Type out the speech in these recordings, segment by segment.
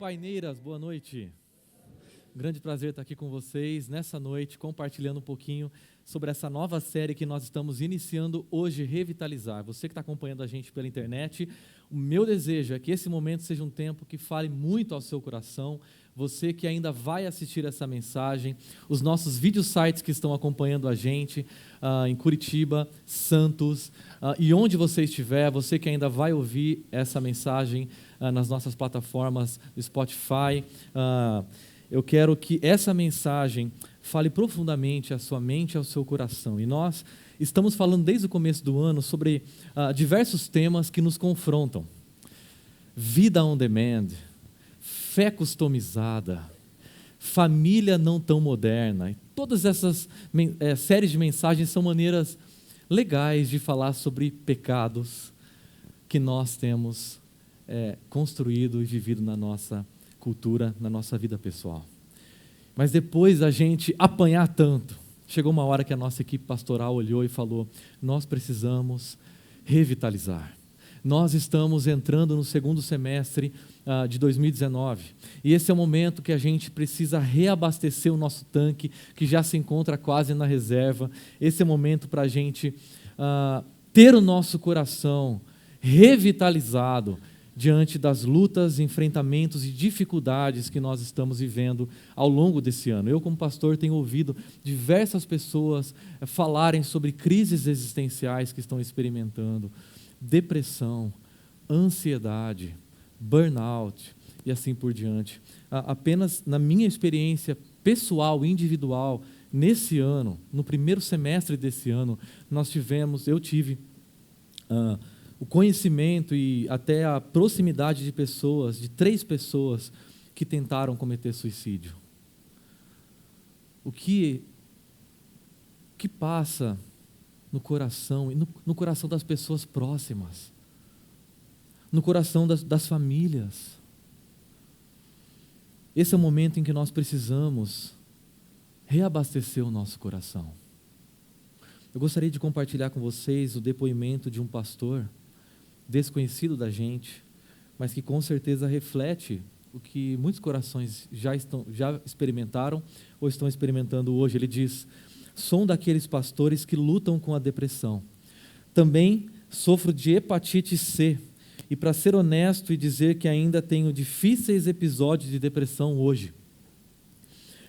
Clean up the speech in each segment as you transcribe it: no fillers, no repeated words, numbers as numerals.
Paineiras, boa noite. Grande prazer estar aqui com vocês nessa noite, compartilhando um pouquinho sobre essa nova série que nós estamos iniciando hoje, Revitalizar. Você que está acompanhando a gente pela internet, o meu desejo é que esse momento seja um tempo que fale muito ao seu coração. Você que ainda vai assistir essa mensagem, os nossos videosites que estão acompanhando a gente em Curitiba, Santos, e onde você estiver, você que ainda vai ouvir essa mensagem nas nossas plataformas do Spotify, eu quero que essa mensagem fale profundamente à sua mente e ao seu coração. E nós estamos falando desde o começo do ano sobre diversos temas que nos confrontam. Vida on demand, fé customizada, família não tão moderna. E todas essas séries de mensagens são maneiras legais de falar sobre pecados que nós temos construído e vivido na nossa cultura, na nossa vida pessoal. Mas depois a gente apanhar tanto, chegou uma hora que a nossa equipe pastoral olhou e falou: nós precisamos revitalizar. Nós estamos entrando no segundo semestre de 2019 e esse é o momento que a gente precisa reabastecer o nosso tanque, que já se encontra quase na reserva. Esse é o momento para a gente ter o nosso coração revitalizado diante das lutas, enfrentamentos e dificuldades que nós estamos vivendo ao longo desse ano. Eu, como pastor, tenho ouvido diversas pessoas falarem sobre crises existenciais que estão experimentando, depressão, ansiedade, burnout e assim por diante. Apenas na minha experiência pessoal, individual, nesse ano, no primeiro semestre desse ano, eu tive o conhecimento e até a proximidade de pessoas, de 3 pessoas que tentaram cometer suicídio. O que passa no coração, e no coração das pessoas próximas, no coração das famílias. Esse é o momento em que nós precisamos reabastecer o nosso coração. Eu gostaria de compartilhar com vocês o depoimento de um pastor desconhecido da gente, mas que com certeza reflete o que muitos corações já experimentaram ou estão experimentando hoje. Ele diz: sou um daqueles pastores que lutam com a depressão. Também sofro de hepatite C e, para ser honesto e dizer que ainda tenho difíceis episódios de depressão hoje.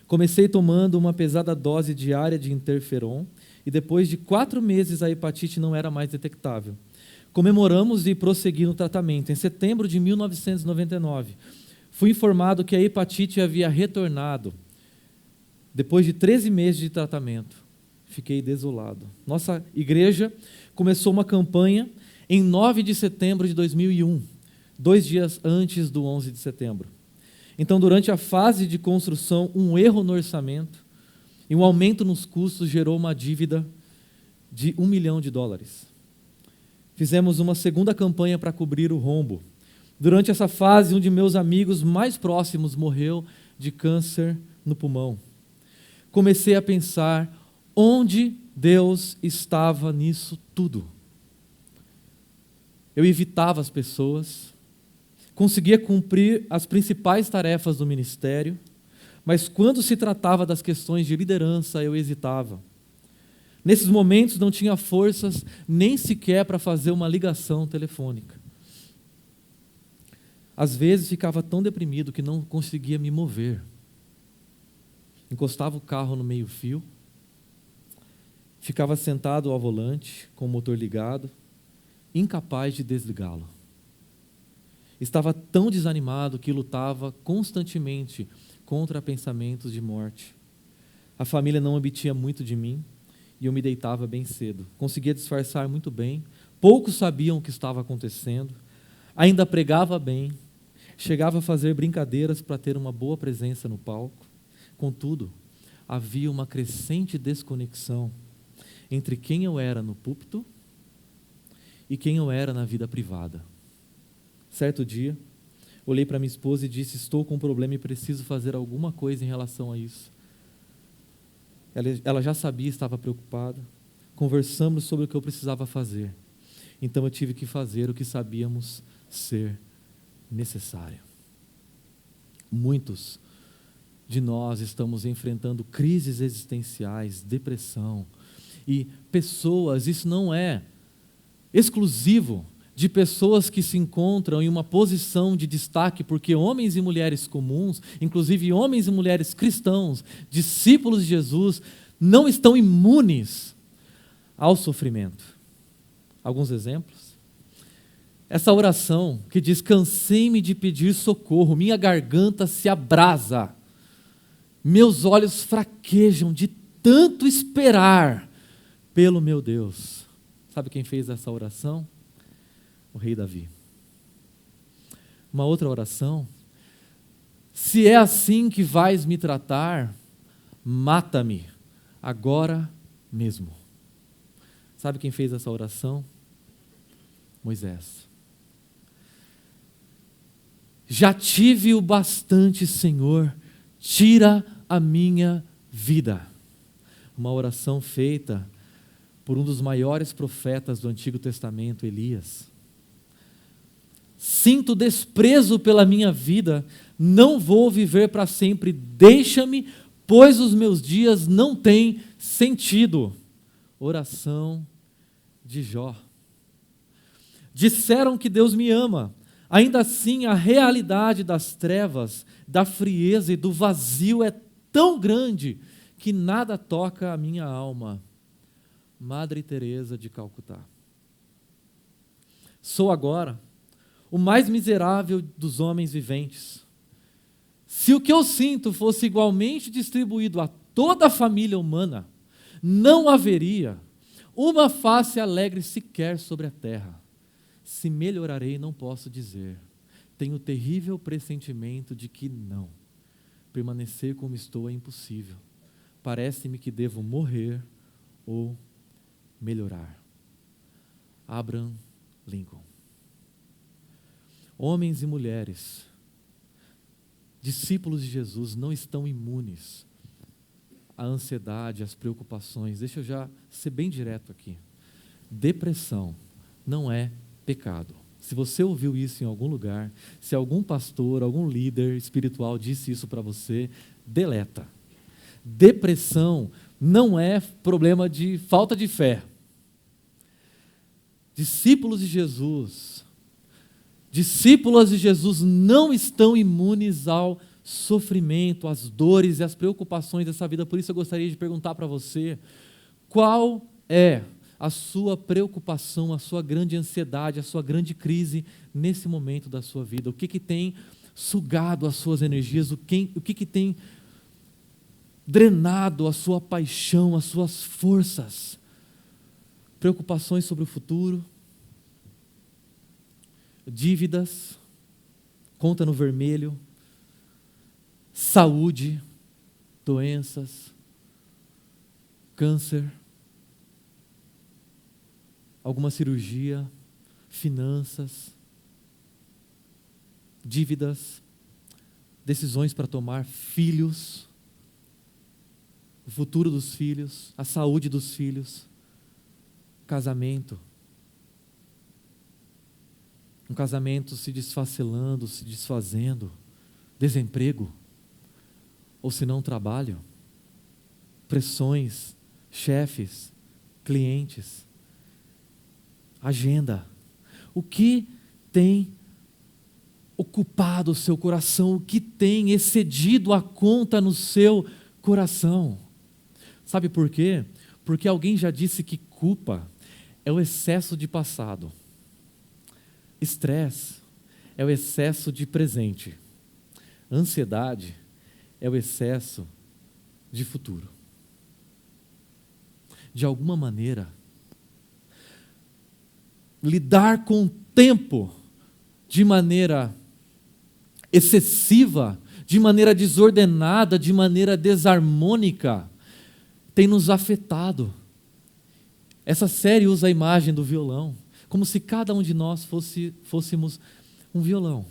Comecei tomando uma pesada dose diária de interferon e depois de 4 meses a hepatite não era mais detectável. Comemoramos e prossegui no tratamento. Em setembro de 1999, fui informado que a hepatite havia retornado. Depois de 13 meses de tratamento, fiquei desolado. Nossa igreja começou uma campanha em 9 de setembro de 2001, 2 dias antes do 11 de setembro. Então, durante a fase de construção, um erro no orçamento e um aumento nos custos gerou uma dívida de $1 milhão. Fizemos uma segunda campanha para cobrir o rombo. Durante essa fase, um de meus amigos mais próximos morreu de câncer no pulmão. Comecei a pensar onde Deus estava nisso tudo. Eu evitava as pessoas, conseguia cumprir as principais tarefas do ministério, mas quando se tratava das questões de liderança, eu hesitava. Nesses momentos não tinha forças nem sequer para fazer uma ligação telefônica. Às vezes ficava tão deprimido que não conseguia me mover. Encostava o carro no meio-fio, ficava sentado ao volante, com o motor ligado, incapaz de desligá-lo. Estava tão desanimado que lutava constantemente contra pensamentos de morte. A família não obtinha muito de mim e eu me deitava bem cedo. Conseguia disfarçar muito bem, poucos sabiam o que estava acontecendo, ainda pregava bem, chegava a fazer brincadeiras para ter uma boa presença no palco. Contudo, havia uma crescente desconexão entre quem eu era no púlpito e quem eu era na vida privada. Certo dia, olhei para minha esposa e disse: estou com um problema e preciso fazer alguma coisa em relação a isso. Ela já sabia, estava preocupada. Conversamos sobre o que eu precisava fazer. Então eu tive que fazer o que sabíamos ser necessário. Muitos de nós estamos enfrentando crises existenciais, depressão, e pessoas, isso não é exclusivo de pessoas que se encontram em uma posição de destaque, porque homens e mulheres comuns, inclusive homens e mulheres cristãos, discípulos de Jesus, não estão imunes ao sofrimento. Alguns exemplos? Essa oração que diz: cansei-me de pedir socorro, minha garganta se abrasa, meus olhos fraquejam de tanto esperar pelo meu Deus. Sabe quem fez essa oração? O rei Davi. Uma outra oração: se é assim que vais me tratar, mata-me agora mesmo. Sabe quem fez essa oração? Moisés. Já tive o bastante, Senhor, tira a minha vida. Uma oração feita por um dos maiores profetas do Antigo Testamento, Elias. Sinto desprezo pela minha vida, não vou viver para sempre, deixa-me, pois os meus dias não têm sentido. Oração de Jó. Disseram que Deus me ama, ainda assim a realidade das trevas, da frieza e do vazio é tão grande que nada toca a minha alma. Madre Teresa de Calcutá. Sou agora o mais miserável dos homens viventes. Se o que eu sinto fosse igualmente distribuído a toda a família humana, não haveria uma face alegre sequer sobre a terra. Se melhorarei, não posso dizer. Tenho terrível pressentimento de que não. Permanecer como estou é impossível. Parece-me que devo morrer ou melhorar. Abraham Lincoln. Homens e mulheres, discípulos de Jesus, não estão imunes à ansiedade, às preocupações. Deixa eu já ser bem direto aqui. Depressão não é pecado. Se você ouviu isso em algum lugar, se algum pastor, algum líder espiritual disse isso para você, deleta. Depressão não é problema de falta de fé. Discípulos de Jesus não estão imunes ao sofrimento, às dores e às preocupações dessa vida. Por isso eu gostaria de perguntar para você: qual é a sua preocupação, a sua grande ansiedade, a sua grande crise nesse momento da sua vida? O que tem sugado as suas energias? O que tem drenado a sua paixão, as suas forças? Preocupações sobre o futuro, dívidas, conta no vermelho, saúde, doenças, câncer, alguma cirurgia, finanças, dívidas, decisões para tomar, filhos, o futuro dos filhos, a saúde dos filhos, casamento. Um casamento se desfacelando, se desfazendo, desemprego, ou se não trabalho, pressões, chefes, clientes, agenda. O que tem ocupado o seu coração? O que tem excedido a conta no seu coração? Sabe por quê? Porque alguém já disse que culpa é o excesso de passado. Estresse é o excesso de presente. Ansiedade é o excesso de futuro. De alguma maneira, lidar com o tempo de maneira excessiva, de maneira desordenada, de maneira desarmônica, tem nos afetado. Essa série usa a imagem do violão, como se cada um de nós fôssemos um violão.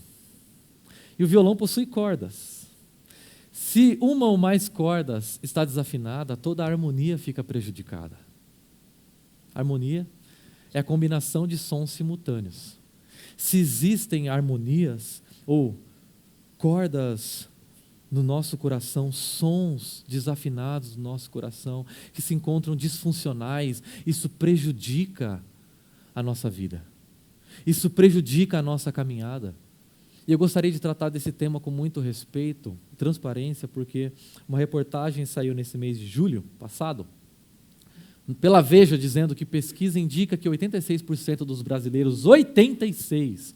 E o violão possui cordas. Se uma ou mais cordas está desafinada, toda a harmonia fica prejudicada. Harmonia é a combinação de sons simultâneos. Se existem harmonias ou cordas no nosso coração, sons desafinados no nosso coração, que se encontram disfuncionais, isso prejudica a nossa vida. Isso prejudica a nossa caminhada. E eu gostaria de tratar desse tema com muito respeito, transparência, porque uma reportagem saiu nesse mês de julho passado, pela Veja, dizendo que pesquisa indica que 86% dos brasileiros, 86%,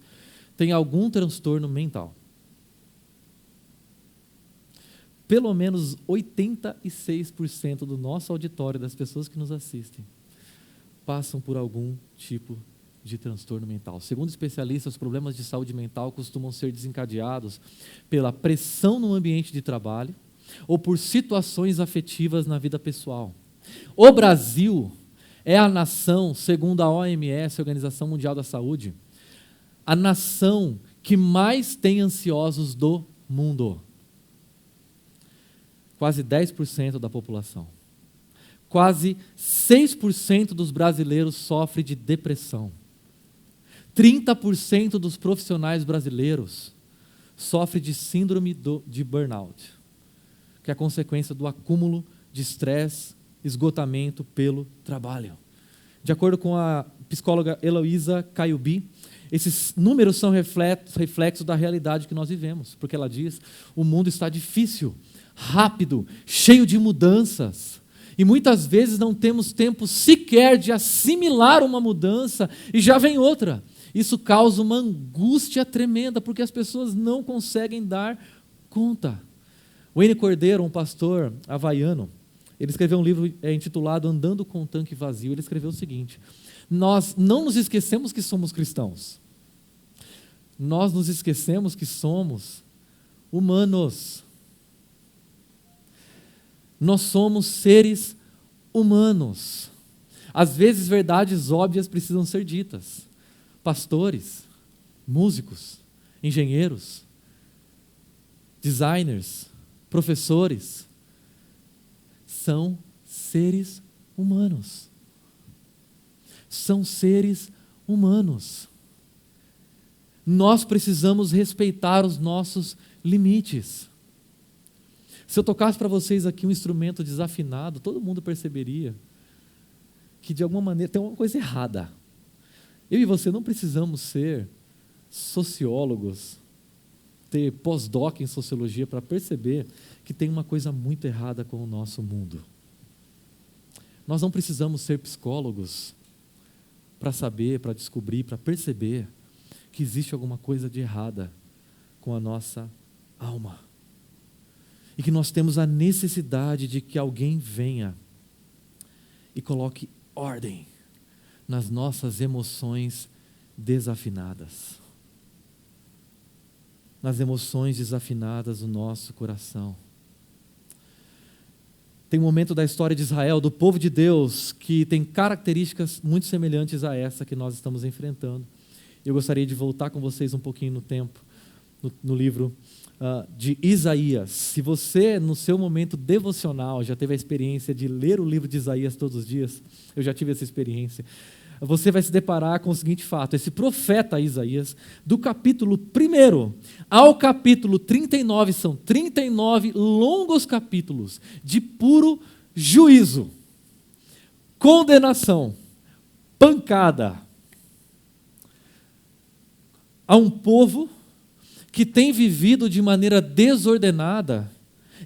tem algum transtorno mental. Pelo menos 86% do nosso auditório, das pessoas que nos assistem, passam por algum tipo de transtorno mental. Segundo especialistas, os problemas de saúde mental costumam ser desencadeados pela pressão no ambiente de trabalho ou por situações afetivas na vida pessoal. O Brasil é a nação, segundo a OMS, a Organização Mundial da Saúde, a nação que mais tem ansiosos do mundo. Quase 10% da população. Quase 6% dos brasileiros sofrem de depressão. 30% dos profissionais brasileiros sofrem de síndrome de burnout, que é a consequência do acúmulo de estresse, esgotamento pelo trabalho. De acordo com a psicóloga Heloísa Caiubi, esses números são reflexos da realidade que nós vivemos, porque ela diz: o mundo está difícil, rápido, cheio de mudanças, e muitas vezes não temos tempo sequer de assimilar uma mudança e já vem outra. Isso causa uma angústia tremenda, porque as pessoas não conseguem dar conta. Wayne Cordeiro, um pastor havaiano, ele escreveu um livro intitulado Andando com o Tanque Vazio. Ele escreveu o seguinte: nós não nos esquecemos que somos cristãos, nós nos esquecemos que somos humanos. Nós somos seres humanos. Às vezes verdades óbvias precisam ser ditas. Pastores, músicos, engenheiros, designers, professores, são seres humanos. São seres humanos. Nós precisamos respeitar os nossos limites. Se eu tocasse para vocês aqui um instrumento desafinado, todo mundo perceberia que de alguma maneira tem alguma coisa errada. Eu e você não precisamos ser sociólogos, ter pós-doc em sociologia para perceber que tem uma coisa muito errada com o nosso mundo. Nós não precisamos ser psicólogos para saber, para descobrir, para perceber que existe alguma coisa de errada com a nossa alma. E que nós temos a necessidade de que alguém venha e coloque ordem nas nossas emoções desafinadas. Nas emoções desafinadas do nosso coração. Tem um momento da história de Israel, do povo de Deus, que tem características muito semelhantes a essa que nós estamos enfrentando. Eu gostaria de voltar com vocês um pouquinho no tempo, no livro de Isaías. Se você, no seu momento devocional, já teve a experiência de ler o livro de Isaías todos os dias, eu já tive essa experiência, você vai se deparar com o seguinte fato: esse profeta Isaías, do capítulo 1 ao capítulo 39, são 39 longos capítulos de puro juízo, condenação, pancada a um povo que tem vivido de maneira desordenada,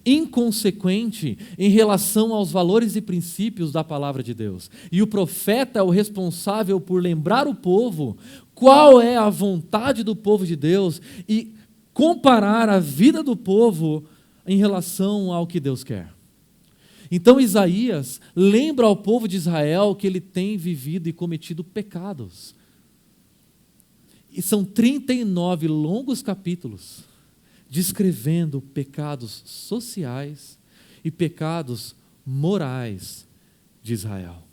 inconsequente em relação aos valores e princípios da palavra de Deus. E o profeta é o responsável por lembrar o povo qual é a vontade do povo de Deus e comparar a vida do povo em relação ao que Deus quer. Então Isaías lembra ao povo de Israel que ele tem vivido e cometido pecados. E são 39 longos capítulos descrevendo pecados sociais e pecados morais de Israel.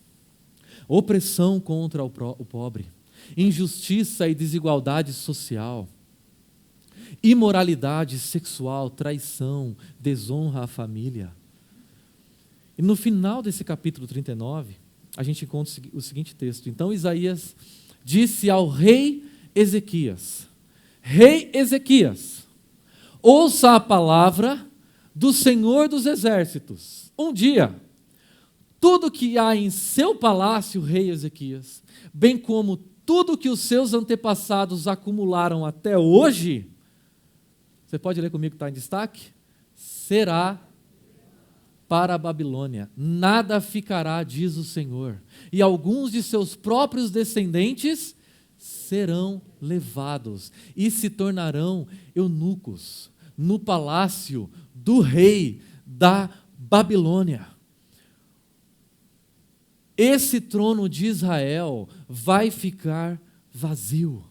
Opressão contra o pobre, injustiça e desigualdade social, imoralidade sexual, traição, desonra à família. E no final desse capítulo 39, a gente encontra o seguinte texto: então Isaías disse ao rei Ezequias: Rei Ezequias, ouça a palavra do Senhor dos Exércitos. Um dia, tudo que há em seu palácio, rei Ezequias, bem como tudo que os seus antepassados acumularam até hoje, você pode ler comigo que está em destaque? Será para a Babilônia. Nada ficará, diz o Senhor. E alguns de seus próprios descendentes serão levados e se tornarão eunucos no palácio do rei da Babilônia. Esse trono de Israel vai ficar vazio.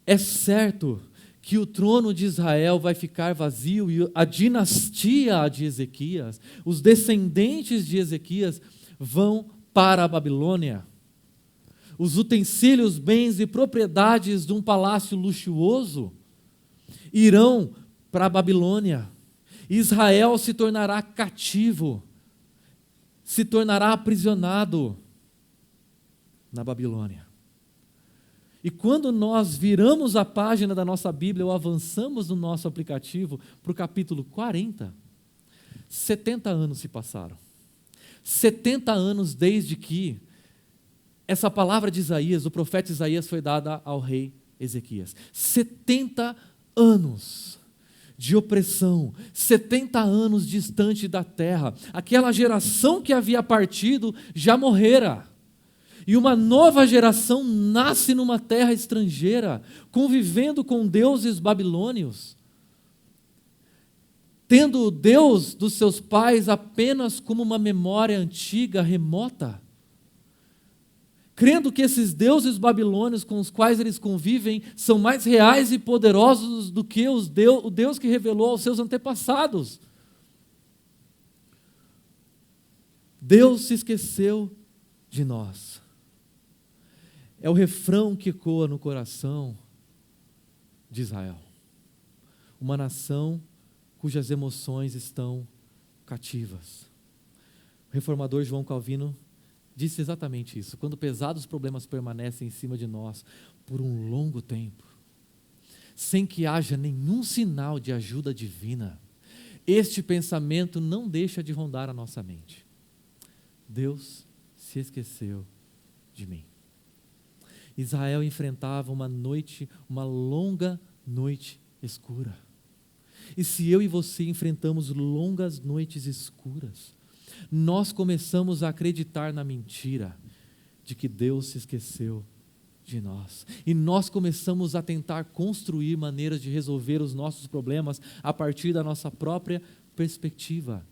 É certo que o trono de Israel vai ficar vazio e a dinastia de Ezequias, os descendentes de Ezequias, vão para a Babilônia. Os utensílios, bens e propriedades de um palácio luxuoso irão para a Babilônia. Israel se tornará cativo, se tornará aprisionado na Babilônia. E quando nós viramos a página da nossa Bíblia ou avançamos no nosso aplicativo para o capítulo 40, 70 anos se passaram. 70 anos desde que essa palavra de Isaías, do profeta Isaías, foi dada ao rei Ezequias. 70 anos de opressão, 70 anos distante da terra. Aquela geração que havia partido já morrera. E uma nova geração nasce numa terra estrangeira, convivendo com deuses babilônios, tendo o Deus dos seus pais apenas como uma memória antiga, remota, crendo que esses deuses babilônios com os quais eles convivem são mais reais e poderosos do que o Deus que revelou aos seus antepassados. Deus se esqueceu de nós. É o refrão que ecoa no coração de Israel. Uma nação cujas emoções estão cativas. O reformador João Calvino disse exatamente isso. Quando pesados problemas permanecem em cima de nós por um longo tempo, sem que haja nenhum sinal de ajuda divina, este pensamento não deixa de rondar a nossa mente. Deus se esqueceu de mim. Israel enfrentava uma longa noite escura. E se eu e você enfrentamos longas noites escuras, nós começamos a acreditar na mentira de que Deus se esqueceu de nós. E nós começamos a tentar construir maneiras de resolver os nossos problemas a partir da nossa própria perspectiva.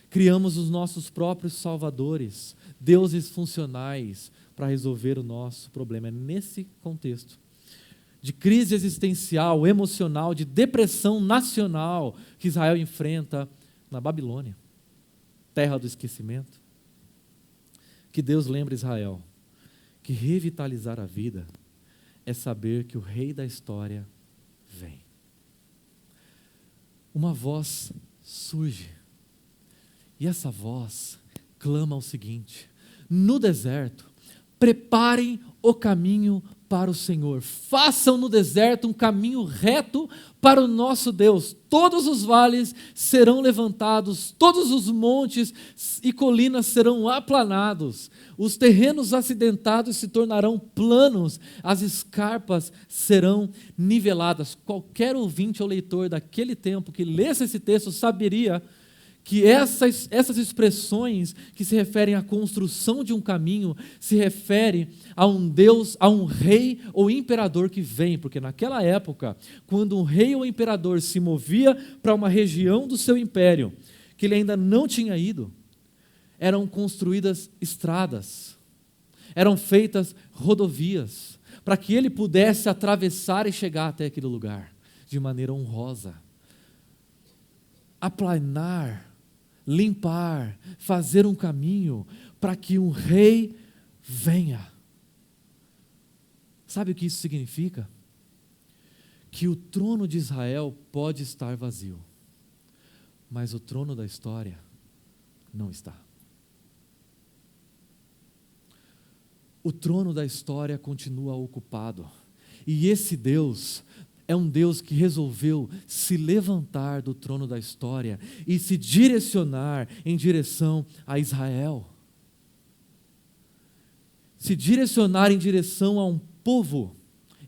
Criamos os nossos próprios salvadores, deuses funcionais, para resolver o nosso problema. É nesse contexto de crise existencial, emocional, de depressão nacional que Israel enfrenta na Babilônia, terra do esquecimento, que Deus lembra Israel que revitalizar a vida é saber que o rei da história vem. Uma voz surge e essa voz clama o seguinte: no deserto, preparem o caminho para o Senhor. Façam no deserto um caminho reto para o nosso Deus. Todos os vales serão levantados, todos os montes e colinas serão aplanados. Os terrenos acidentados se tornarão planos, as escarpas serão niveladas. Qualquer ouvinte ou leitor daquele tempo que lesse esse texto saberia que essas expressões que se referem à construção de um caminho se referem a um Deus, a um rei ou imperador que vem, porque naquela época, quando um rei ou imperador se movia para uma região do seu império, que ele ainda não tinha ido, eram construídas estradas, eram feitas rodovias, para que ele pudesse atravessar e chegar até aquele lugar, de maneira honrosa. Aplanar, limpar, fazer um caminho para que um rei venha. Sabe o que isso significa? Que o trono de Israel pode estar vazio, mas o trono da história não está. O trono da história continua ocupado, e esse Deus é um Deus que resolveu se levantar do trono da história e se direcionar em direção a Israel. Se direcionar em direção a um povo,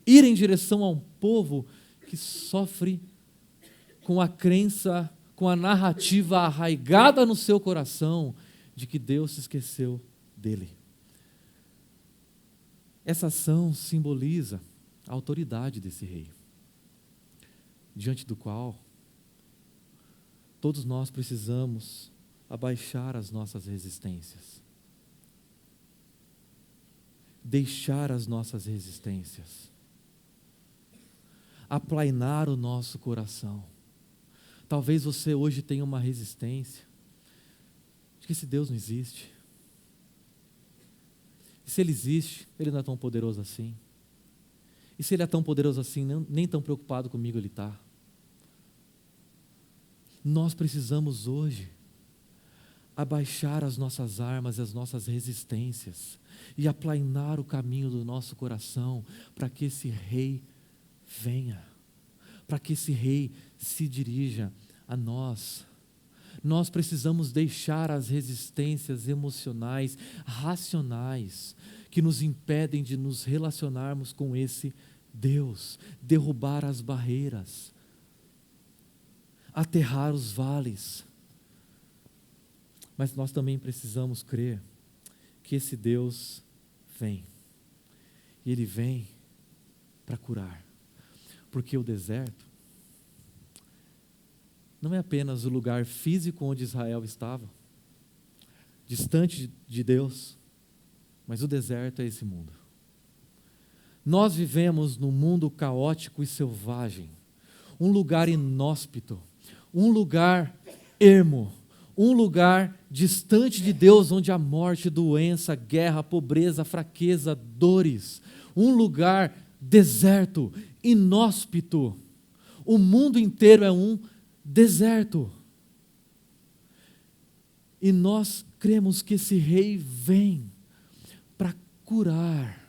ir em direção a um povo que sofre com a crença, com a narrativa arraigada no seu coração de que Deus se esqueceu dele. Essa ação simboliza a autoridade desse rei, diante do qual todos nós precisamos abaixar as nossas resistências, deixar as nossas resistências, aplainar o nosso coração. Talvez você hoje tenha uma resistência de que esse Deus não existe. E se Ele existe, Ele não é tão poderoso assim. E se Ele é tão poderoso assim, nem tão preocupado comigo Ele está. Nós precisamos hoje abaixar as nossas armas e as nossas resistências e aplainar o caminho do nosso coração para que esse rei venha, para que esse rei se dirija a nós. Nós precisamos deixar as resistências emocionais, racionais, que nos impedem de nos relacionarmos com esse Deus, derrubar as barreiras, aterrar os vales. Mas nós também precisamos crer que esse Deus vem. E Ele vem para curar. Porque o deserto não é apenas o lugar físico onde Israel estava, distante de Deus, mas o deserto é esse mundo. Nós vivemos num mundo caótico e selvagem, um lugar inóspito, um lugar ermo, um lugar distante de Deus, onde há morte, doença, guerra, pobreza, fraqueza, dores, um lugar deserto, inóspito. O mundo inteiro é um deserto. E nós cremos que esse rei vem para curar,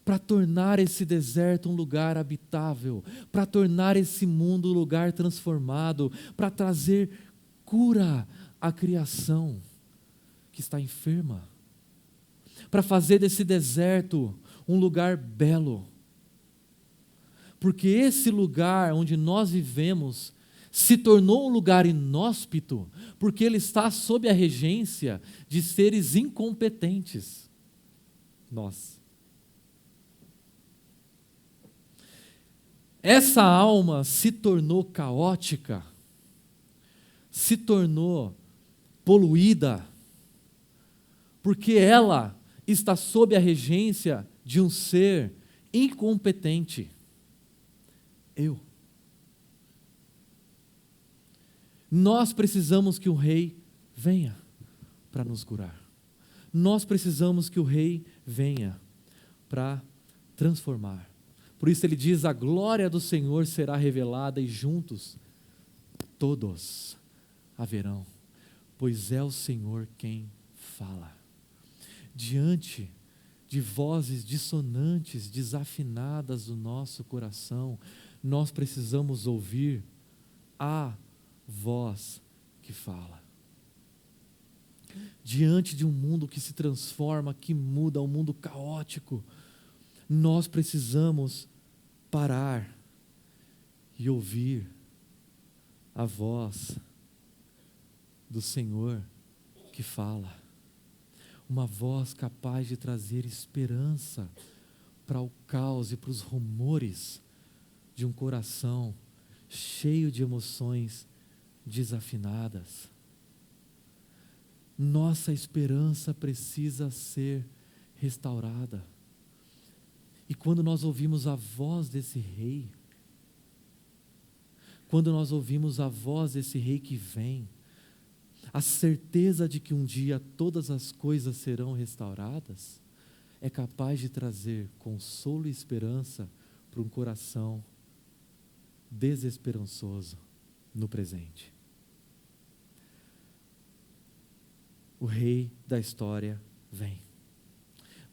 para tornar esse deserto um lugar habitável, para tornar esse mundo um lugar transformado, para trazer cura à criação que está enferma, para fazer desse deserto um lugar belo. Porque esse lugar onde nós vivemos se tornou um lugar inóspito, porque ele está sob a regência de seres incompetentes. Nós. Essa alma se tornou caótica, se tornou poluída, porque ela está sob a regência de um ser incompetente. Eu. Nós precisamos que o rei venha para nos curar. Nós precisamos que o rei venha para transformar. Por isso ele diz: a glória do Senhor será revelada e juntos todos a verão, pois é o Senhor quem fala. Diante de vozes dissonantes, desafinadas do nosso coração, nós precisamos ouvir a voz que fala. Diante de um mundo que se transforma, que muda, um mundo caótico, nós precisamos parar e ouvir a voz do Senhor que fala. Uma voz capaz de trazer esperança para o caos e para os rumores de um coração cheio de emoções desafinadas. Nossa esperança precisa ser restaurada. E quando nós ouvimos a voz desse rei, quando nós ouvimos a voz desse rei que vem, a certeza de que um dia todas as coisas serão restauradas, é capaz de trazer consolo e esperança para um coração desesperançoso no presente. O rei da história vem.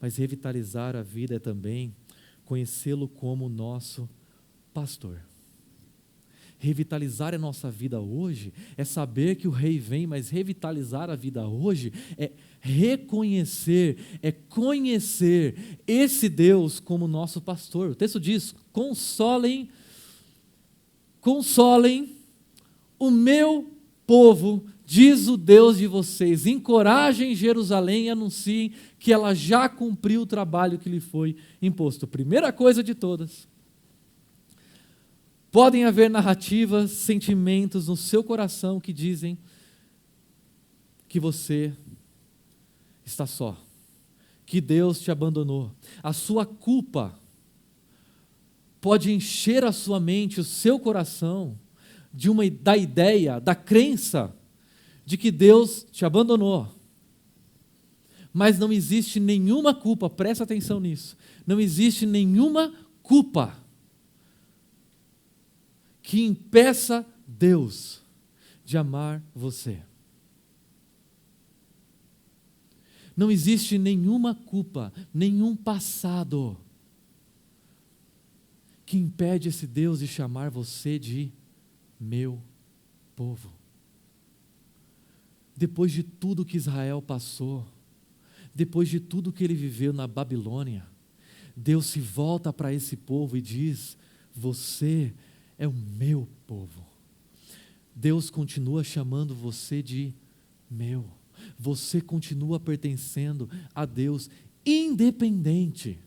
Mas revitalizar a vida é também conhecê-lo como nosso pastor. Revitalizar a nossa vida hoje é saber que o Rei vem, mas revitalizar a vida hoje é reconhecer, é conhecer esse Deus como nosso pastor. O texto diz: consolem o meu povo, diz o Deus de vocês, encorajem Jerusalém e anunciem que ela já cumpriu o trabalho que lhe foi imposto. Primeira coisa de todas, podem haver narrativas, sentimentos no seu coração que dizem que você está só, que Deus te abandonou. A sua culpa pode encher a sua mente, o seu coração, da ideia, da crença de que Deus te abandonou. Mas não existe nenhuma culpa, presta atenção nisso, não existe nenhuma culpa que impeça Deus de amar você. Não existe nenhuma culpa, nenhum passado que impede esse Deus de chamar você de meu povo. Depois de tudo que Israel passou, depois de tudo que ele viveu na Babilônia, Deus se volta para esse povo e diz: você é o meu povo. Deus continua chamando você de meu. Você continua pertencendo a Deus, independente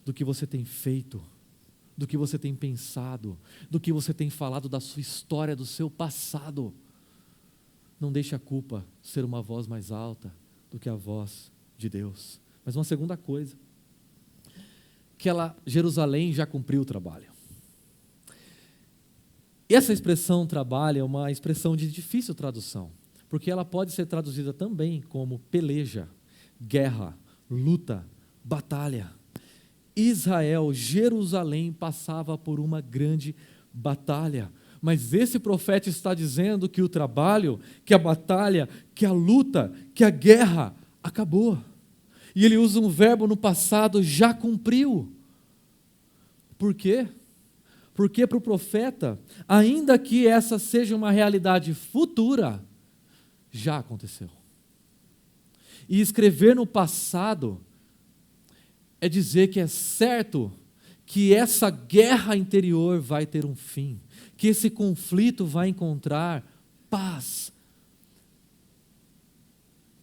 do que você tem feito, do que você tem pensado, do que você tem falado da sua história, do seu passado. Não deixe a culpa ser uma voz mais alta do que a voz de Deus. Mas uma segunda coisa, Jerusalém já cumpriu o trabalho. E essa expressão trabalho é uma expressão de difícil tradução, porque ela pode ser traduzida também como peleja, guerra, luta, batalha. Israel, Jerusalém passava por uma grande batalha, mas esse profeta está dizendo que o trabalho, que a batalha, que a luta, que a guerra acabou. E ele usa um verbo no passado: já cumpriu. Por quê? Porque para o profeta, ainda que essa seja uma realidade futura, já aconteceu. E escrever no passado é dizer que é certo que essa guerra interior vai ter um fim, que esse conflito vai encontrar paz,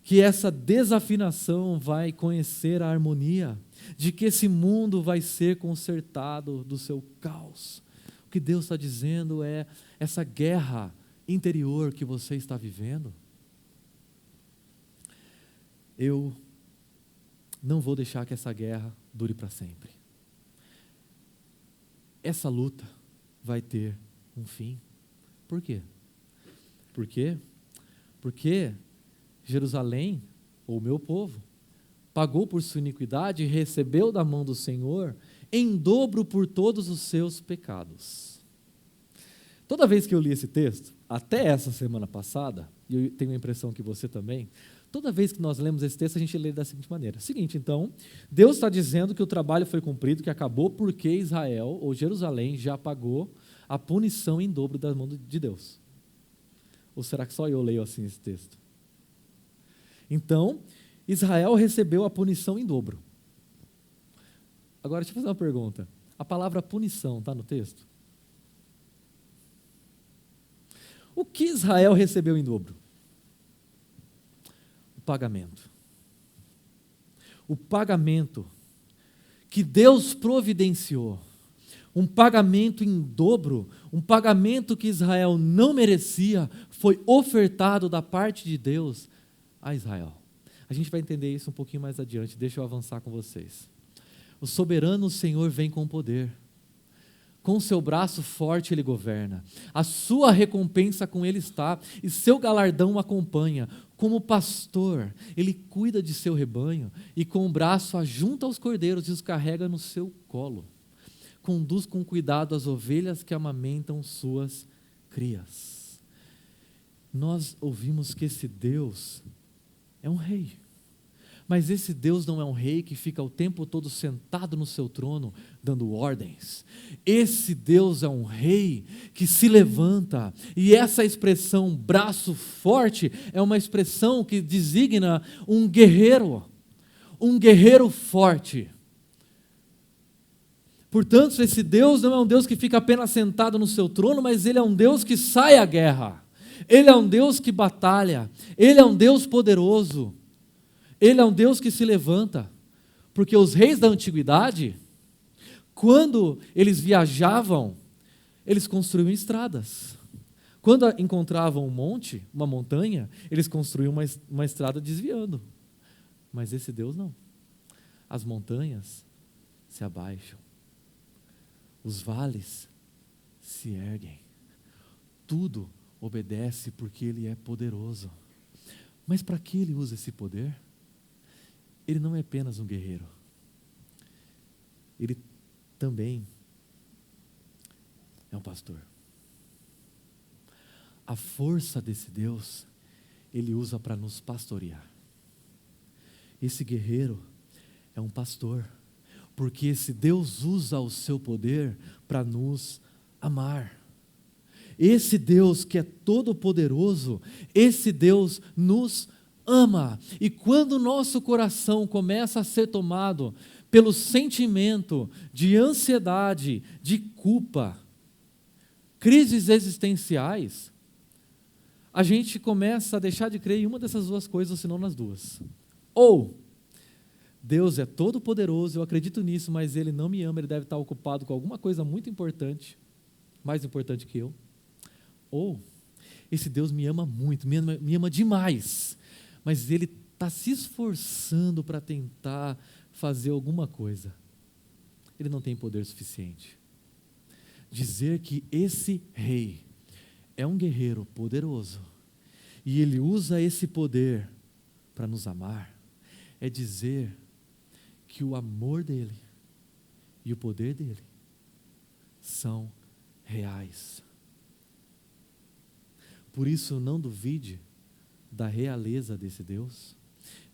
que essa desafinação vai conhecer a harmonia, de que esse mundo vai ser consertado do seu caos. O que Deus está dizendo é: essa guerra interior que você está vivendo, eu não vou deixar que essa guerra dure para sempre. Essa luta vai ter um fim. Por quê? Por quê? Porque Jerusalém, ou meu povo, pagou por sua iniquidade e recebeu da mão do Senhor em dobro por todos os seus pecados. Toda vez que eu li esse texto, até essa semana passada, e eu tenho a impressão que você também, toda vez que nós lemos esse texto, a gente lê da seguinte maneira: seguinte, então, Deus está dizendo que o trabalho foi cumprido, que acabou, porque Israel, ou Jerusalém, já pagou a punição em dobro da mão de Deus. Ou será que só eu leio assim esse texto? Então, Israel recebeu a punição em dobro. Agora, deixa eu fazer uma pergunta. A palavra punição está no texto? O que Israel recebeu em dobro? O pagamento. O pagamento que Deus providenciou. Um pagamento em dobro, um pagamento que Israel não merecia, foi ofertado da parte de Deus a Israel. A gente vai entender isso um pouquinho mais adiante, deixa eu avançar com vocês. O soberano Senhor vem com poder, com o seu braço forte ele governa, a sua recompensa com ele está, e seu galardão o acompanha. Como pastor, ele cuida de seu rebanho, e com o braço ajunta os cordeiros e os carrega no seu colo. Conduz com cuidado as ovelhas que amamentam suas crias. Nós ouvimos que esse Deus é um rei, Mas esse Deus não é um rei que fica o tempo todo sentado no seu trono, dando ordens. Esse Deus é um rei que se levanta, e essa expressão braço forte é uma expressão que designa um guerreiro forte. Portanto, esse Deus não é um Deus que fica apenas sentado no seu trono, mas Ele é um Deus que sai à guerra. Ele é um Deus que batalha. Ele é um Deus poderoso. Ele é um Deus que se levanta. Porque os reis da antiguidade, quando eles viajavam, eles construíam estradas. Quando encontravam um monte, uma montanha, eles construíam uma estrada desviando. Mas esse Deus não. As montanhas se abaixam. Os vales se erguem. Tudo obedece porque Ele é poderoso. Mas para que Ele usa esse poder? Ele não é apenas um guerreiro. Ele também é um pastor. A força desse Deus, Ele usa para nos pastorear. Esse guerreiro é um pastor, porque esse Deus usa o seu poder para nos amar. Esse Deus que é todo poderoso, esse Deus nos ama. E quando o nosso coração começa a ser tomado pelo sentimento de ansiedade, de culpa, crises existenciais, a gente começa a deixar de crer em uma dessas duas coisas, ou se não nas duas. Ou Deus é todo poderoso, eu acredito nisso, mas Ele não me ama, Ele deve estar ocupado com alguma coisa muito importante, mais importante que eu. Ou esse Deus me ama muito, me ama demais, mas Ele está se esforçando para tentar fazer alguma coisa. Ele não tem poder suficiente. Dizer que esse rei é um guerreiro poderoso e Ele usa esse poder para nos amar, é dizer que o amor dEle e o poder dEle são reais. Por isso, não duvide da realeza desse Deus,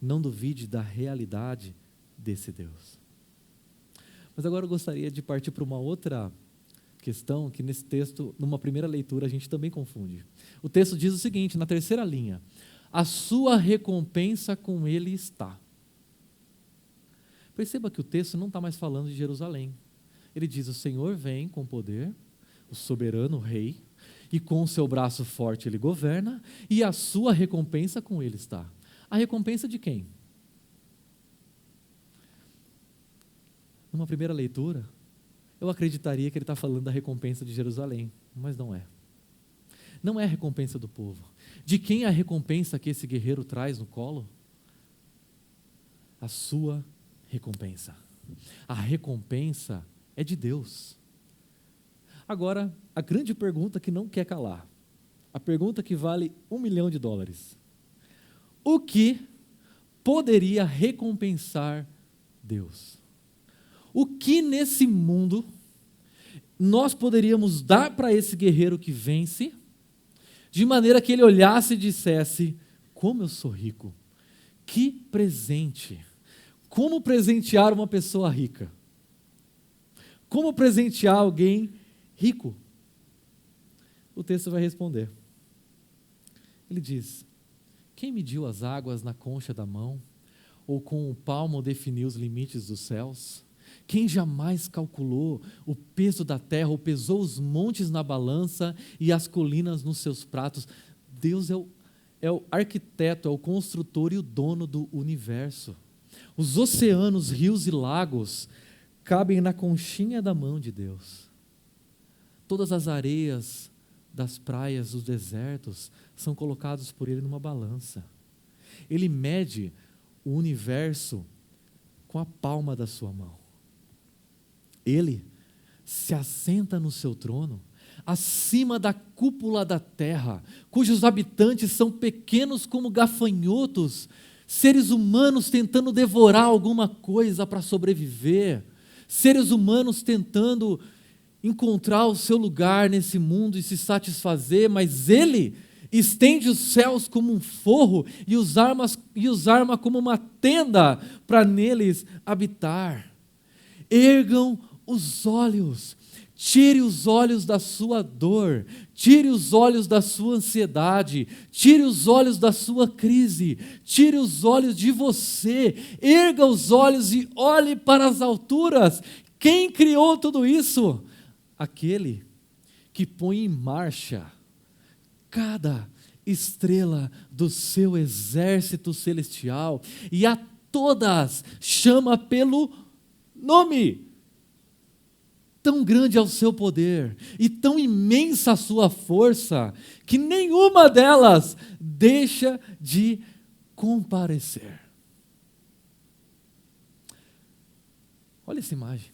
não duvide da realidade desse Deus. Mas agora eu gostaria de partir para uma outra questão que nesse texto, numa primeira leitura, a gente também confunde. O texto diz o seguinte, na terceira linha: a sua recompensa com Ele está. Perceba que o texto não está mais falando de Jerusalém. Ele diz: o Senhor vem com poder, o soberano rei, e com o seu braço forte Ele governa, e a sua recompensa com Ele está. A recompensa de quem? Numa primeira leitura, eu acreditaria que ele está falando da recompensa de Jerusalém, mas não é. Não é a recompensa do povo. De quem é a recompensa que esse guerreiro traz no colo? A sua recompensa. A recompensa é de Deus. Agora, a grande pergunta que não quer calar, a pergunta que vale $1 milhão. O que poderia recompensar Deus? O que nesse mundo nós poderíamos dar para esse guerreiro que vence, de maneira que ele olhasse e dissesse: como eu sou rico, que presente, como presentear uma pessoa rica, como presentear alguém rico? O texto vai responder. Ele diz: quem mediu as águas na concha da mão, ou com o palmo definiu os limites dos céus? Quem jamais calculou o peso da terra, ou pesou os montes na balança e as colinas nos seus pratos? Deus é o arquiteto, é o construtor e o dono do universo. Os oceanos, rios e lagos cabem na conchinha da mão de Deus. Todas as areias das praias, dos desertos, são colocados por Ele numa balança. Ele mede o universo com a palma da sua mão. Ele se assenta no seu trono, acima da cúpula da terra, cujos habitantes são pequenos como gafanhotos, seres humanos tentando devorar alguma coisa para sobreviver, seres humanos tentando encontrar o seu lugar nesse mundo e se satisfazer, mas Ele estende os céus como um forro e os arma como uma tenda para neles habitar. Ergam os olhos, tire os olhos da sua dor, tire os olhos da sua ansiedade, tire os olhos da sua crise, tire os olhos de você, erga os olhos e olhe para as alturas. Quem criou tudo isso? Aquele que põe em marcha cada estrela do seu exército celestial e a todas chama pelo nome. Tão grande é o seu poder e tão imensa a sua força que nenhuma delas deixa de comparecer. Olha essa imagem.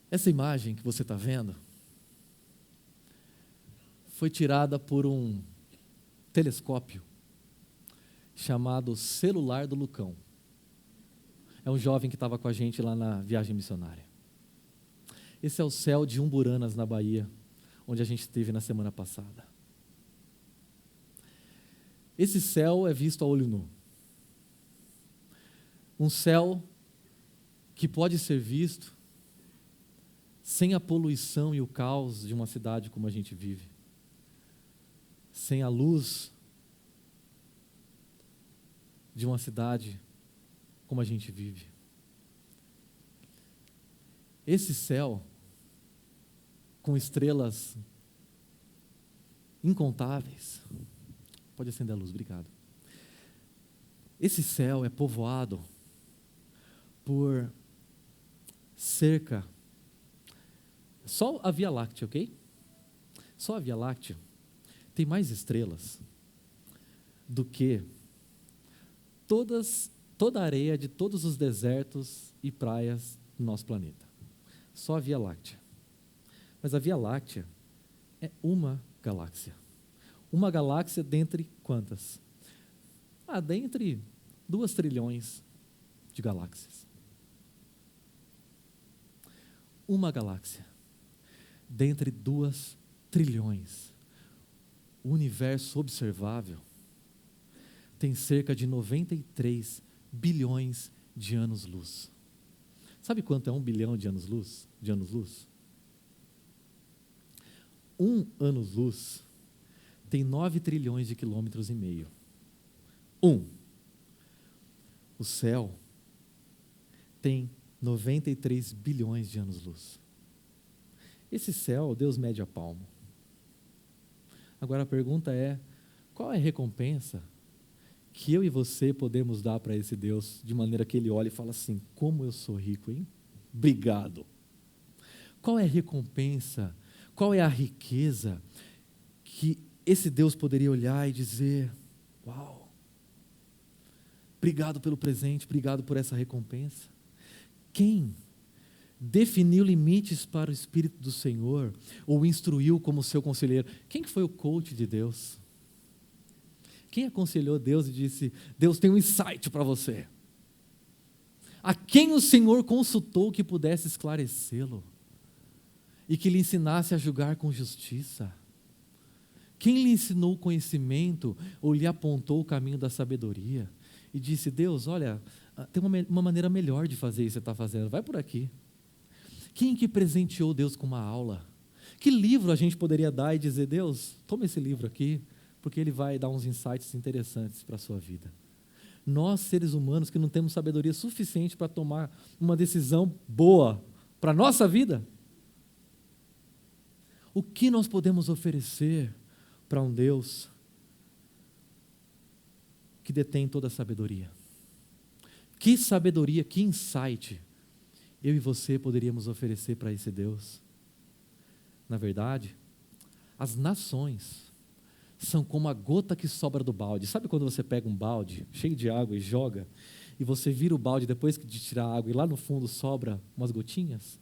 Essa imagem que você está vendo foi tirada por um telescópio chamado Celular do Lucão. É um jovem que estava com a gente lá na viagem missionária. Esse é o céu de Umburanas, na Bahia, onde a gente esteve na semana passada. Esse céu é visto a olho nu. Um céu que pode ser visto sem a poluição e o caos de uma cidade como a gente vive. Sem a luz de uma cidade como a gente vive. Esse céu, com estrelas incontáveis, pode acender a luz, obrigado. Esse céu é povoado por cerca, só a Via Láctea, ok? Só a Via Láctea tem mais estrelas do que toda a areia de todos os desertos e praias do nosso planeta. Só a Via Láctea. Mas a Via Láctea é uma galáxia. Uma galáxia dentre quantas? Dentre 2 trilhões de galáxias. Uma galáxia dentre 2 trilhões. O universo observável tem cerca de 93 bilhões de anos-luz. Sabe quanto é 1 bilhão de anos-luz? Um anos-luz tem 9 trilhões de quilômetros e meio. O céu tem 93 bilhões de anos-luz. Esse céu, Deus mede a palmo. Agora a pergunta é, qual é a recompensa que eu e você podemos dar para esse Deus, de maneira que Ele olha e fala assim, como eu sou rico, hein? Obrigado. Qual é a recompensa, qual é a riqueza que esse Deus poderia olhar e dizer, uau, obrigado pelo presente, obrigado por essa recompensa. Quem definiu limites para o Espírito do Senhor, ou instruiu como seu conselheiro? Quem que foi o coach de Deus? Quem aconselhou Deus e disse, Deus tem um insight para você? A quem o Senhor consultou que pudesse esclarecê-lo? E que lhe ensinasse a julgar com justiça? Quem lhe ensinou o conhecimento, ou lhe apontou o caminho da sabedoria? E disse, Deus, olha, tem uma maneira melhor de fazer isso que você está fazendo, vai por aqui. Quem que presenteou Deus com uma aula? Que livro a gente poderia dar e dizer, Deus, toma esse livro aqui, porque ele vai dar uns insights interessantes para a sua vida. Nós, seres humanos, que não temos sabedoria suficiente para tomar uma decisão boa para a nossa vida, o que nós podemos oferecer para um Deus que detém toda a sabedoria? Que sabedoria, que insight eu e você poderíamos oferecer para esse Deus? Na verdade, as nações são como a gota que sobra do balde. Sabe quando você pega um balde cheio de água e joga, e você vira o balde depois de tirar a água e lá no fundo sobra umas gotinhas?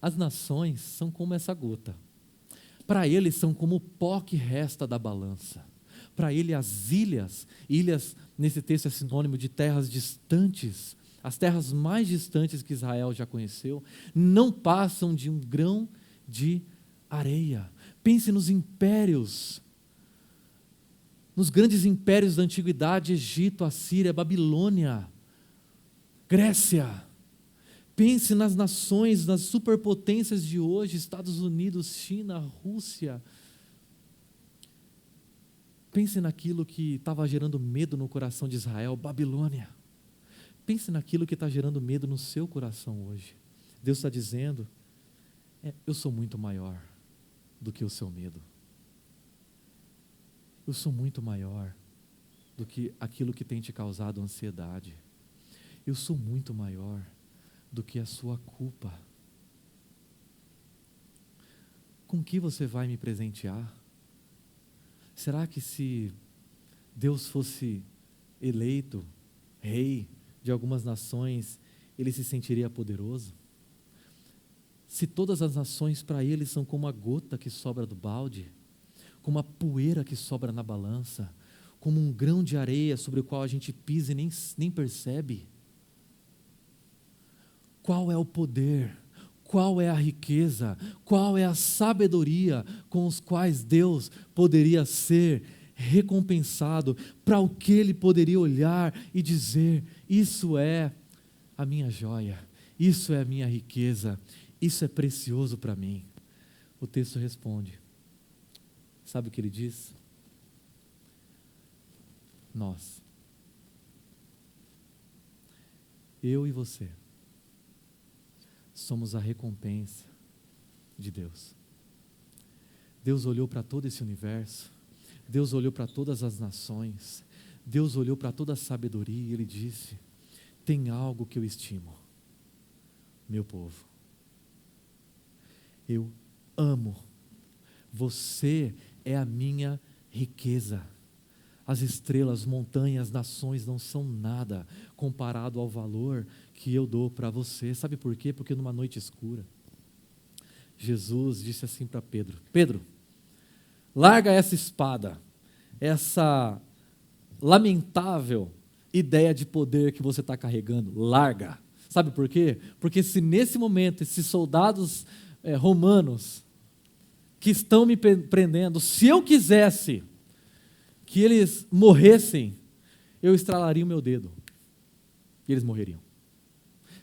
As nações são como essa gota. Para eles são como o pó que resta da balança. Para ele as ilhas nesse texto é sinônimo de terras distantes, as terras mais distantes que Israel já conheceu, não passam de um grão de areia. Pense nos impérios, nos grandes impérios da antiguidade: Egito, Assíria, Babilônia, Grécia. Pense nas nações, nas superpotências de hoje: Estados Unidos, China, Rússia. Pense naquilo que estava gerando medo no coração de Israel: Babilônia. Pense naquilo que está gerando medo no seu coração hoje. Deus está dizendo: eu sou muito maior do que o seu medo. Eu sou muito maior do que aquilo que tem te causado ansiedade. Eu sou muito maior do que a sua culpa. Com que você vai me presentear? Será que se Deus fosse eleito rei de algumas nações, ele se sentiria poderoso? Se todas as nações para ele são como a gota que sobra do balde, como a poeira que sobra na balança, como um grão de areia sobre o qual a gente pisa e nem percebe. Qual é o poder, qual é a riqueza, qual é a sabedoria com os quais Deus poderia ser recompensado, para o que ele poderia olhar e dizer: isso é a minha joia, isso é a minha riqueza, isso é precioso para mim? O texto responde. Sabe o que ele diz? Nós, eu e você, somos a recompensa de Deus. Deus olhou para todo esse universo, Deus olhou para todas as nações, Deus olhou para toda a sabedoria e ele disse: tem algo que eu estimo, meu povo. Eu amo, você é a minha riqueza. As estrelas, montanhas, nações não são nada comparado ao valor que eu dou para você. Sabe por quê? Porque numa noite escura, Jesus disse assim para Pedro: Pedro, larga essa espada, essa lamentável ideia de poder que você está carregando, larga. Sabe por quê? Porque se nesse momento esses soldados romanos que estão me prendendo, se eu quisesse que eles morressem, eu estralaria o meu dedo e eles morreriam.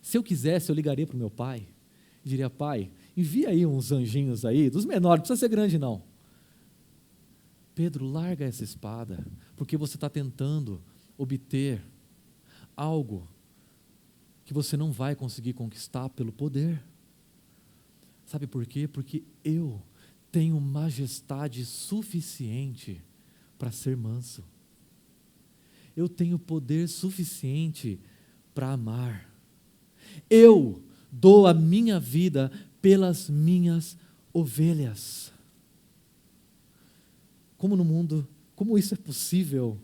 Se eu quisesse, eu ligaria para o meu pai e diria: pai, envia aí uns anjinhos aí, dos menores, não precisa ser grande não. Pedro, larga essa espada, porque você está tentando obter algo que você não vai conseguir conquistar pelo poder. Sabe por quê? Porque eu tenho majestade suficiente para ser manso. Eu tenho poder suficiente para amar. Eu dou a minha vida pelas minhas ovelhas. Como no mundo, como isso é possível?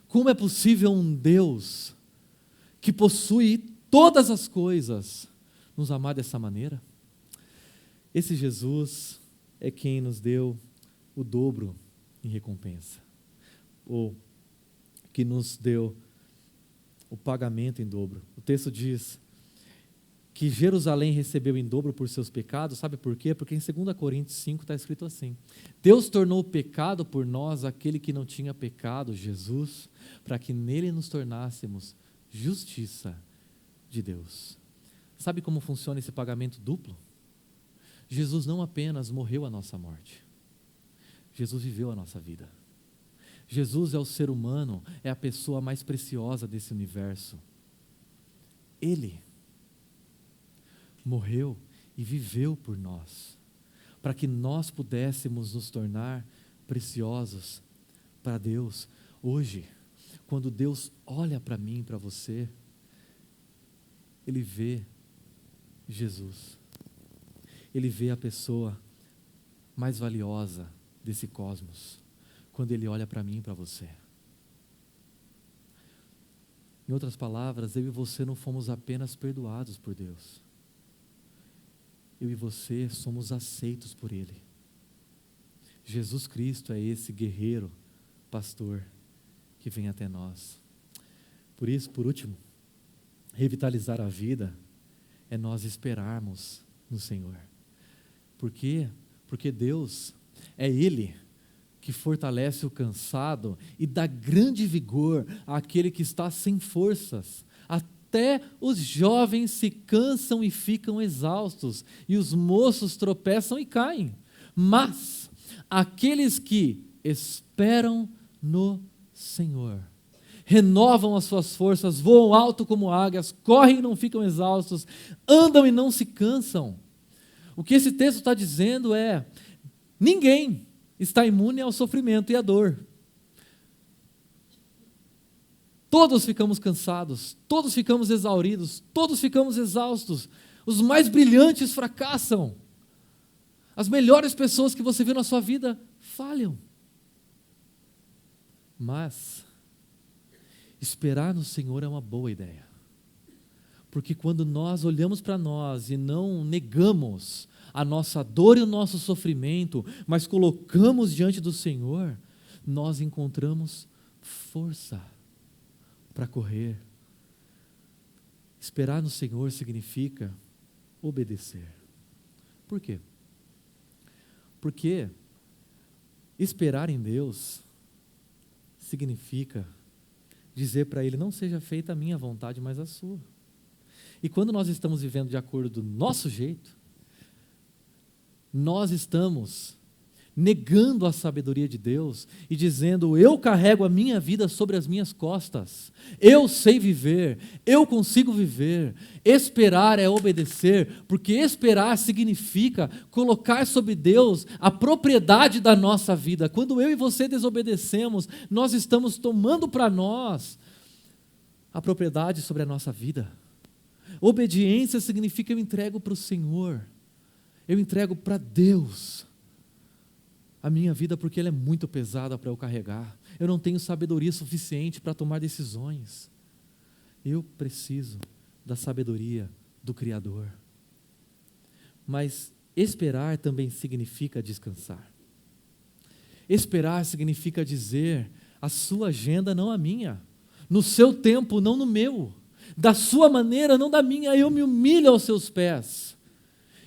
Como é possível um Deus que possui todas as coisas nos amar dessa maneira? Esse Jesus é quem nos deu o dobro em recompensa, ou que nos deu o pagamento em dobro. O texto diz que Jerusalém recebeu em dobro por seus pecados. Sabe por quê? Porque em 2 Coríntios 5 está escrito assim: Deus tornou pecado por nós aquele que não tinha pecado, Jesus, para que nele nos tornássemos justiça de Deus. Sabe como funciona esse pagamento duplo? Jesus não apenas morreu a nossa morte, Jesus viveu a nossa vida. Jesus é o ser humano, é a pessoa mais preciosa desse universo. Ele morreu e viveu por nós, para que nós pudéssemos nos tornar preciosos para Deus. Hoje, quando Deus olha para mim e para você, Ele vê Jesus. Ele vê a pessoa mais valiosa desse cosmos, quando Ele olha para mim e para você. Em outras palavras, eu e você não fomos apenas perdoados por Deus. Eu e você somos aceitos por Ele. Jesus Cristo é esse guerreiro, pastor, que vem até nós. Por isso, por último, revitalizar a vida é nós esperarmos no Senhor. Por quê? Porque Deus é Ele que fortalece o cansado e dá grande vigor àquele que está sem forças. Até os jovens se cansam e ficam exaustos, e os moços tropeçam e caem. Mas aqueles que esperam no Senhor renovam as suas forças, voam alto como águias, correm e não ficam exaustos, andam e não se cansam. O que esse texto está dizendo é: ninguém está imune ao sofrimento e à dor. Todos ficamos cansados, todos ficamos exauridos, todos ficamos exaustos. Os mais brilhantes fracassam. As melhores pessoas que você viu na sua vida falham. Mas esperar no Senhor é uma boa ideia. Porque quando nós olhamos para nós e não negamos a nossa dor e o nosso sofrimento, mas colocamos diante do Senhor, nós encontramos força para correr. Esperar no Senhor significa obedecer. Por quê? Porque esperar em Deus significa dizer para Ele: não seja feita a minha vontade, mas a sua. E quando nós estamos vivendo de acordo do nosso jeito, nós estamos negando a sabedoria de Deus e dizendo: eu carrego a minha vida sobre as minhas costas, eu sei viver, eu consigo viver. Esperar é obedecer, porque esperar significa colocar sobre Deus a propriedade da nossa vida. Quando eu e você desobedecemos, nós estamos tomando para nós a propriedade sobre a nossa vida. Obediência significa: eu entrego para o Senhor, eu entrego para Deus a minha vida, porque ela é muito pesada para eu carregar. Eu não tenho sabedoria suficiente para tomar decisões. Eu preciso da sabedoria do Criador. Mas esperar também significa descansar. Esperar significa dizer: a sua agenda, não a minha. No seu tempo, não no meu. Da sua maneira, não da minha. Eu me humilho aos seus pés.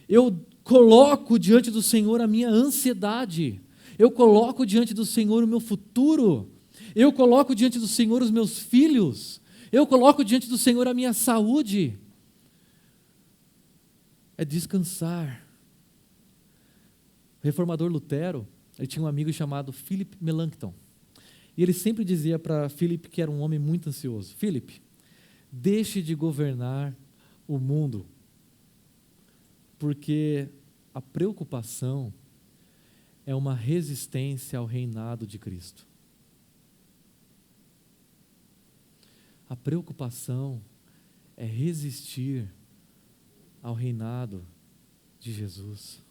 Eu coloco diante do Senhor a minha ansiedade. Eu coloco diante do Senhor o meu futuro. Eu coloco diante do Senhor os meus filhos. Eu coloco diante do Senhor a minha saúde. É descansar. O reformador Lutero, ele tinha um amigo chamado Philip Melanchthon. E ele sempre dizia para Philip, que era um homem muito ansioso: Philip, deixe de governar o mundo, porque a preocupação é uma resistência ao reinado de Cristo. A preocupação é resistir ao reinado de Jesus.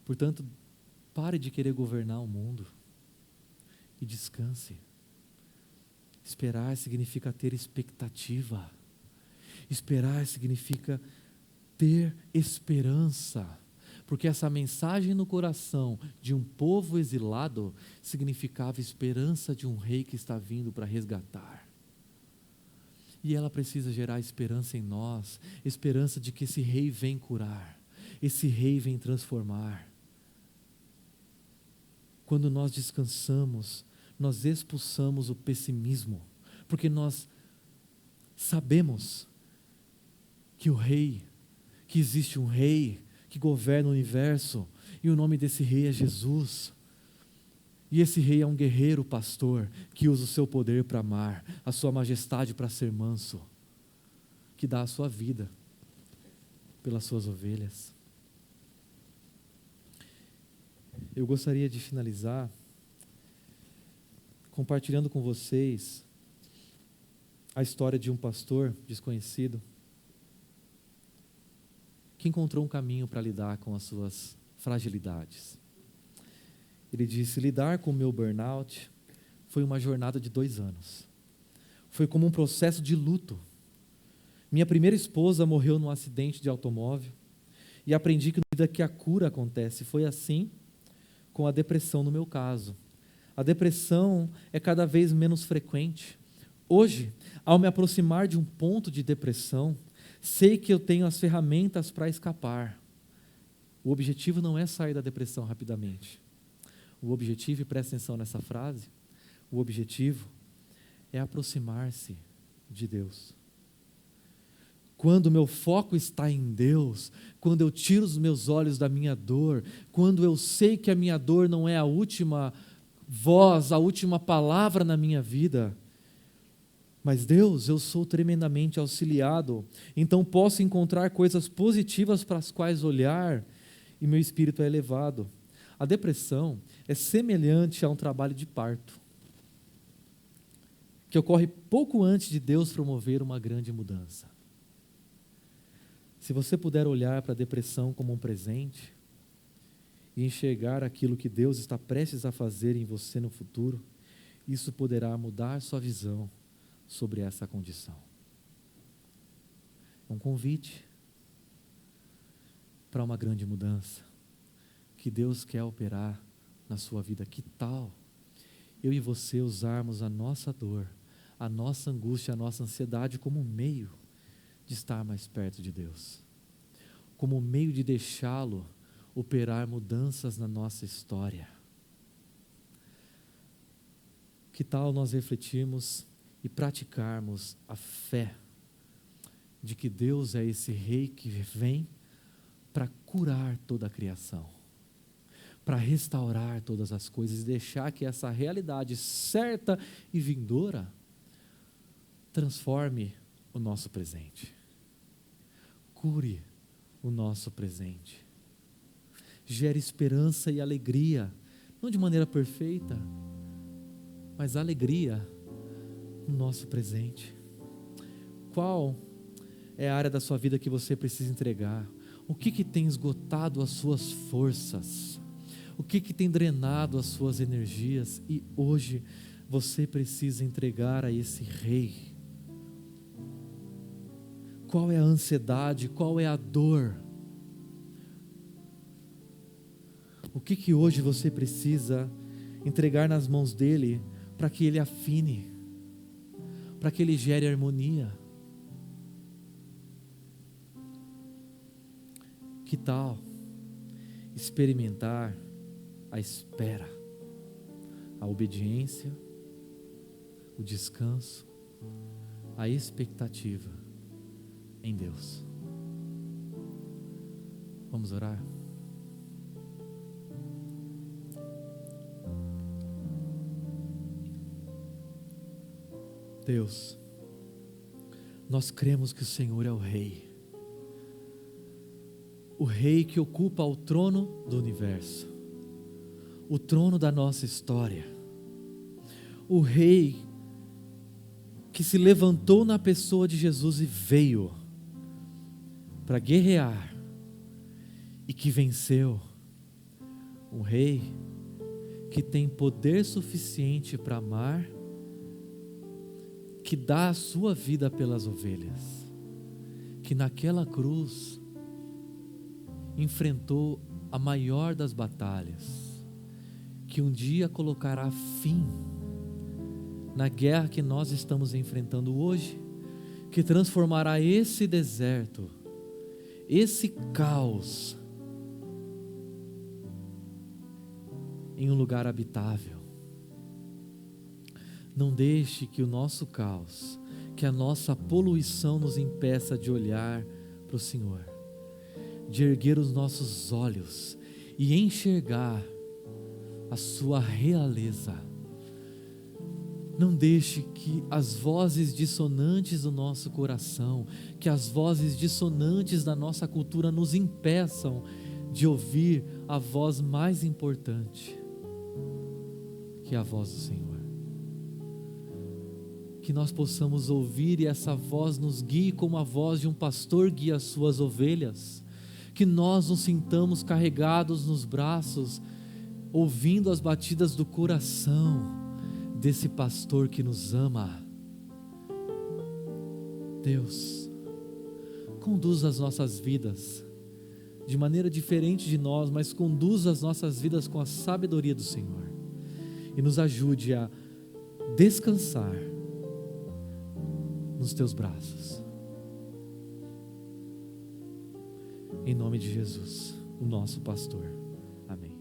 Portanto, pare de querer governar o mundo e descanse. Esperar significa ter expectativa. Esperar significa ter esperança. Porque essa mensagem no coração de um povo exilado significava esperança de um rei que está vindo para resgatar. E ela precisa gerar esperança em nós, esperança de que esse rei vem curar, esse rei vem transformar. Quando nós descansamos, nós expulsamos o pessimismo, porque nós sabemos que que existe um rei que governa o universo, e o nome desse rei é Jesus. E esse rei é um guerreiro pastor, que usa o seu poder para amar, a sua majestade para ser manso, que dá a sua vida pelas suas ovelhas. Eu gostaria de finalizar compartilhando com vocês a história de um pastor desconhecido que encontrou um caminho para lidar com as suas fragilidades. Ele disse: lidar com o meu burnout foi uma jornada de 2 anos. Foi como um processo de luto. Minha primeira esposa morreu num acidente de automóvel e aprendi que a cura acontece. Foi assim com a depressão no meu caso. A depressão é cada vez menos frequente. Hoje, ao me aproximar de um ponto de depressão, Sei que eu tenho as ferramentas para escapar. O objetivo não é sair da depressão rapidamente. O objetivo, e presta atenção nessa frase, o objetivo é aproximar-se de Deus. Quando o meu foco está em Deus, quando eu tiro os meus olhos da minha dor, quando eu sei que a minha dor não é a última voz, a última palavra na minha vida, mas Deus, eu sou tremendamente auxiliado, então posso encontrar coisas positivas para as quais olhar e meu espírito é elevado. A depressão é semelhante a um trabalho de parto, que ocorre pouco antes de Deus promover uma grande mudança. Se você puder olhar para a depressão como um presente e enxergar aquilo que Deus está prestes a fazer em você no futuro, isso poderá mudar sua visão sobre essa condição. É um convite para uma grande mudança que Deus quer operar na sua vida. Que tal eu e você usarmos a nossa dor, a nossa angústia, a nossa ansiedade como um meio de estar mais perto de Deus, como um meio de deixá-lo operar mudanças na nossa história? Que tal nós refletirmos e praticarmos a fé de que Deus é esse Rei que vem para curar toda a criação, para restaurar todas as coisas e deixar que essa realidade certa e vindoura transforme o nosso presente, cure o nosso presente, gere esperança e alegria, não de maneira perfeita, mas alegria no nosso presente. Qual é a área da sua vida que você precisa entregar? O que tem esgotado as suas forças? O que tem drenado as suas energias? E hoje você precisa entregar a esse Rei. Qual é a ansiedade? Qual é a dor? O que hoje você precisa entregar nas mãos dele para que ele afine, para que ele gere harmonia? Que tal experimentar a espera, a obediência, o descanso, a expectativa em Deus? Vamos orar? Deus, nós cremos que o Senhor é o Rei que ocupa o trono do universo, o trono da nossa história, o Rei que se levantou na pessoa de Jesus e veio para guerrear e que venceu, um Rei que tem poder suficiente para amar, que dá a sua vida pelas ovelhas, que naquela cruz enfrentou a maior das batalhas, que um dia colocará fim na guerra que nós estamos enfrentando hoje, que transformará esse deserto, esse caos, em um lugar habitável. Não deixe que o nosso caos, que a nossa poluição nos impeça de olhar para o Senhor, de erguer os nossos olhos e enxergar a sua realeza. Não deixe que as vozes dissonantes do nosso coração, que as vozes dissonantes da nossa cultura nos impeçam de ouvir a voz mais importante, que é a voz do Senhor. Que nós possamos ouvir e essa voz nos guie como a voz de um pastor guia as suas ovelhas. Que nós nos sintamos carregados nos braços, ouvindo as batidas do coração desse pastor que nos ama. Deus, conduz as nossas vidas de maneira diferente de nós, mas conduz as nossas vidas com a sabedoria do Senhor e nos ajude a descansar nos teus braços. em nome de Jesus, o nosso pastor. Amém.